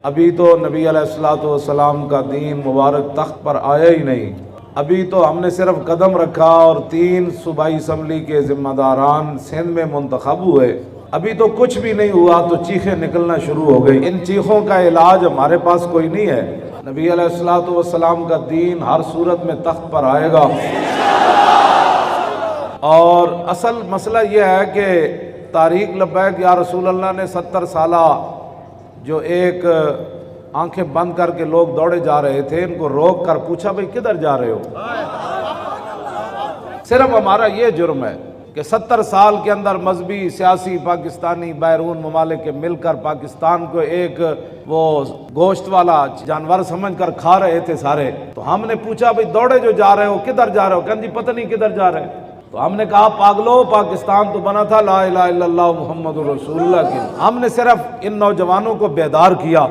अभी तो नबी अलैहिस्सलातु वस्सलाम का दीन मुबारक तख्त पर आया ही नहीं। अभी तो हमने सिर्फ कदम रखा और 3 सूबाई असम्बली के जिम्मेदारान सिंध में मुंतखब हुए। अभी तो कुछ भी नहीं हुआ तो चीखें निकलना शुरू हो गई। इन चीखों का इलाज हमारे पास कोई नहीं है। नबी अलैहिस्सलातु वस्सलाम का दीन हर सूरत में तख्त पर आएगा। और असल मसला यह है कि तारीक लब्बैक या रसूल अल्लाह ने 70 साला जो एक आंखें बंद करके लोग दौड़े जा रहे थे, इनको रोक कर पूछा भाई किधर जा रहे हो। सिर्फ हमारा ये जुर्म है कि 70 साल के अंदर मजहबी सियासी पाकिस्तानी बैरून ममालिक के मिलकर पाकिस्तान को एक वो गोश्त वाला जानवर समझकर खा रहे थे सारे। तो हमने पूछा भाई दौड़े जो जा रहे हो किधर जा रहे हो, कहते पता नहीं किधर जा रहे। तो हमने कहा पागलो, पाकिस्तान तो बना था ला इलाहा इल्लल्लाह मुहम्मदुर रसूलुल्लाह के। हमने सिर्फ इन नौजवानों को बेदार किया।